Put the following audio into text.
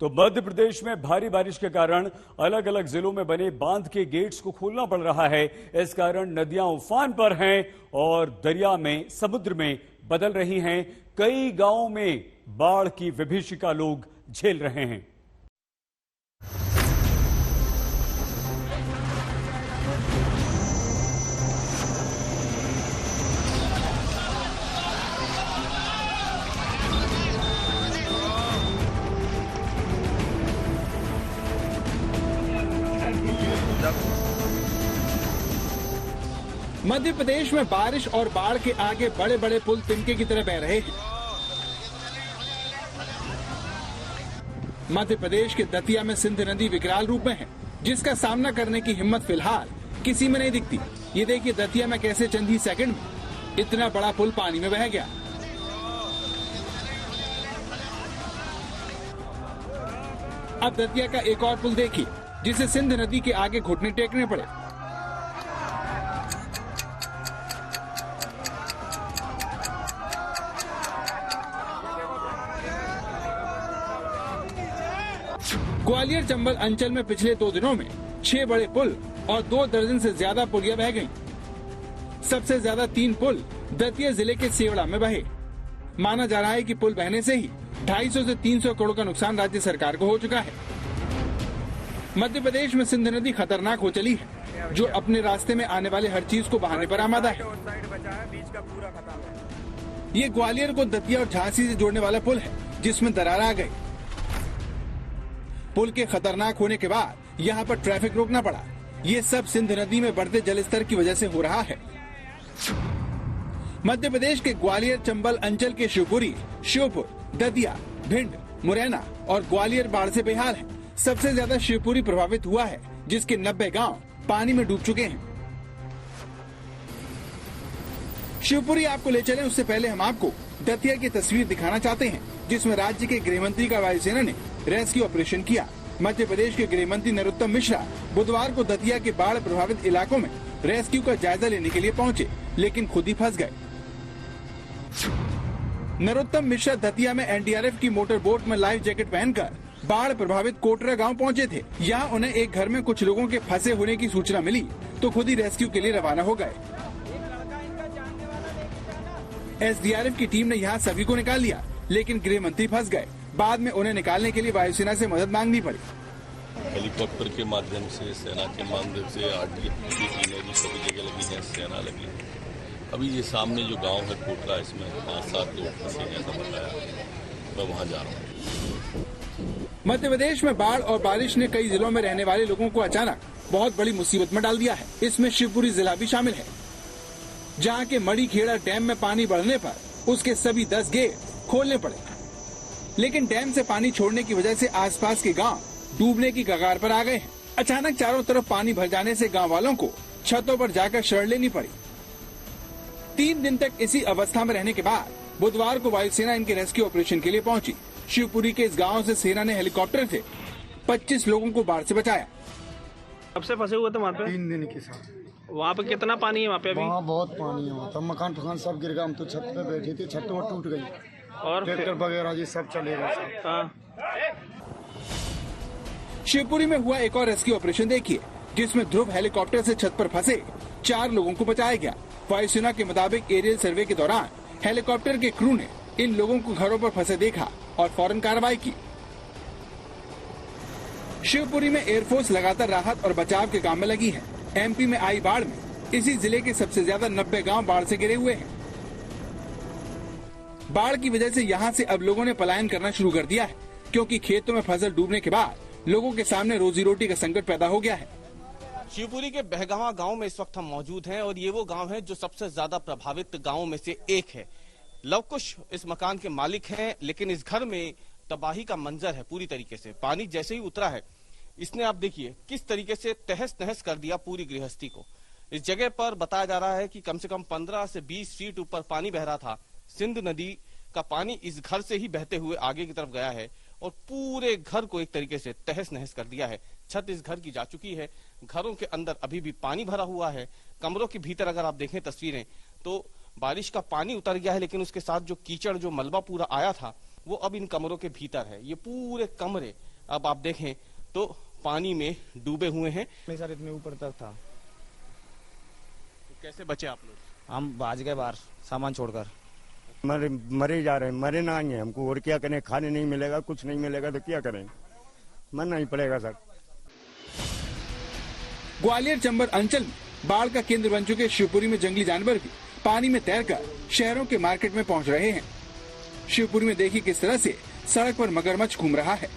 तो मध्य प्रदेश में भारी बारिश के कारण अलग अलग जिलों में बने बांध के गेट्स को खोलना पड़ रहा है। इस कारण नदियां उफान पर हैं और दरिया में, समुद्र में बदल रही हैं। कई गांवों में बाढ़ की विभीषिका लोग झेल रहे हैं। मध्य प्रदेश में बारिश और बाढ़ के आगे बड़े बड़े पुल तिनके की तरह बह रहे हैं। मध्य प्रदेश के दतिया में सिंध नदी विकराल रूप में है, जिसका सामना करने की हिम्मत फिलहाल किसी में नहीं दिखती। ये देखिए दतिया में कैसे चंद ही सेकंड में इतना बड़ा पुल पानी में बह गया। अब दतिया का एक और पुल देखिए, जिसे सिंध नदी के आगे घुटने टेकने पड़े। ग्वालियर चंबल अंचल में पिछले 2 दिनों में 6 बड़े पुल और 2 दर्जन से ज्यादा पुलिया बह गईं। सबसे ज्यादा 3 पुल दतिया जिले के सेवड़ा में बहे। माना जा रहा है कि पुल बहने से ही 250 से 300 करोड़ का नुकसान राज्य सरकार को हो चुका है। मध्य प्रदेश में सिंध नदी खतरनाक हो चली है, जो अपने रास्ते में आने वाले हर चीज को बहाने पर आमादा है। ये ग्वालियर को दतिया और झांसी से जोड़ने वाला पुल है, जिसमें दरार आ गई। पुल के खतरनाक होने के बाद यहाँ पर ट्रैफिक रोकना पड़ा। ये सब सिंध नदी में बढ़ते जलस्तर की वजह से हो रहा है। मध्य प्रदेश के ग्वालियर चंबल अंचल के शिवपुरी, श्योपुर, दतिया, भिंड, मुरैना और ग्वालियर बाढ़ से बेहाल है। सबसे ज्यादा शिवपुरी प्रभावित हुआ है, जिसके 90 गांव पानी में डूब चुके हैं। शिवपुरी आपको ले चलें, उससे पहले हम आपको दतिया की तस्वीर दिखाना चाहते हैं, जिसमें राज्य के गृह मंत्री का वायुसेना ने रेस्क्यू ऑपरेशन किया। मध्य प्रदेश के गृह मंत्री नरोत्तम मिश्रा बुधवार को दतिया के बाढ़ प्रभावित इलाकों में रेस्क्यू का जायजा लेने के लिए पहुंचे, लेकिन खुद ही फंस गए। नरोत्तम मिश्रा दतिया में एनडीआरएफ की मोटर बोट में लाइफ जैकेट पहनकर बाढ़ प्रभावित कोटरा गांव पहुंचे थे। यहां उन्हें एक घर में कुछ लोगों के फंसे होने की सूचना मिली, तो खुद ही रेस्क्यू के लिए रवाना हो गए। एसडीआरएफ की टीम ने यहां सभी को निकाल लिया, लेकिन गृह मंत्री फंस गए। बाद में उन्हें निकालने के लिए वायुसेना से मदद मांगनी पड़ी। हेलीकॉप्टर के माध्यम से, सेना के माध्यम से, आरडीएफ की टीमें भी सभी जगह लगी हैं, सेना लगी है। अभी ये सामने जो गांव है कोटरा, इसमें 5-7 लोग फंसे हैं, ऐसा बताया। मैं वहां जा रहा हूँ। मध्य प्रदेश में बाढ़ और बारिश ने कई जिलों में रहने वाले लोगों को अचानक बहुत बड़ी मुसीबत में डाल दिया है। इसमें शिवपुरी जिला भी शामिल है, जहाँ के मड़ीखेड़ा डैम में पानी बढ़ने पर उसके सभी 10 गेट खोलने पड़े। लेकिन डैम से पानी छोड़ने की वजह से आसपास के गांव डूबने की कगार पर आ गए हैं। अचानक चारों तरफ पानी भर जाने से गांव वालों को छतों पर जाकर शरण लेनी पड़ी। 3 दिन तक इसी अवस्था में रहने के बाद बुधवार को वायुसेना इनके रेस्क्यू ऑपरेशन के लिए पहुंची। शिवपुरी के इस गांव से सेना ने हेलीकॉप्टर से 25 लोगों को बाढ़ से बचाया। कब से फंसे हुए थे वहाँ पे? 3 दिन के साथ। वहाँ पे कितना पानी है वहाँ पे अभी? वहाँ बहुत पानी है, वहाँ मकान ठुकान सब गिर गया। हम तो छत पे बैठे थे, छत तो टूट गई और ट्रैक्टर वगैरह जी सब चले गए। हाँ। शिवपुरी में हुआ एक और रेस्क्यू ऑपरेशन देखिए, जिसमें ध्रुव हेलीकॉप्टर से छत पर फंसे 4 लोगों को बचाया गया। वायुसेना के मुताबिक एरियल सर्वे के दौरान हेलीकॉप्टर के क्रू ने इन लोगों को घरों पर फंसे देखा और फौरन कार्रवाई की। शिवपुरी में एयरफोर्स लगातार राहत और बचाव के काम में लगी है। एमपी में आई बाढ़ में इसी जिले के सबसे ज्यादा 90 गांव बाढ़ से घिरे हुए हैं। बाढ़ की वजह से यहां से अब लोगों ने पलायन करना शुरू कर दिया है, क्योंकि खेतों में फसल डूबने के बाद लोगों के सामने रोजी रोटी का संकट पैदा हो गया है। शिवपुरी के बहगावा गांव में इस वक्त हम मौजूद हैं और ये वो गांव है जो सबसे ज्यादा प्रभावित गांवों में से एक है। लवकुश इस मकान के मालिक हैं, लेकिन इस घर में तबाही का मंजर है पूरी तरीके से। पानी जैसे ही उतरा है, इसने आप देखिए किस तरीके से तहस नहस कर दिया पूरी गृहस्थी को। इस जगह पर बताया जा रहा है कि कम से कम 15 से 20 फीट ऊपर पानी बह रहा था। सिंध नदी का पानी इस घर से ही बहते हुए आगे की तरफ गया है और पूरे घर को एक तरीके से तहस नहस कर दिया है। छत इस घर की जा चुकी है, घरों के अंदर अभी भी पानी भरा हुआ है। कमरों के भीतर अगर आप देखें तस्वीरें तो बारिश का पानी उतर गया है, लेकिन उसके साथ जो कीचड़, जो मलबा पूरा आया था, वो अब इन कमरों के भीतर है। ये पूरे कमरे अब आप देखें तो पानी में डूबे हुए हैं। सर इतने ऊपर तक था। तो कैसे बचे आप लोग? हम भाग गए बाहर सामान छोड़कर। मरे जा रहे हैं, मरे ना आएंगे हमको और क्या करें, खाने नहीं मिलेगा, कुछ नहीं मिलेगा तो क्या करें, मरना ही पड़ेगा सर। ग्वालियर चंबल अंचल में बाढ़ का केंद्र बन चुके शिवपुरी में जंगली जानवर भी पानी में तैरकर शहरों के मार्केट में पहुंच रहे हैं। शिवपुरी में देखिए किस तरह से सड़क पर मगरमच्छ घूम रहा है।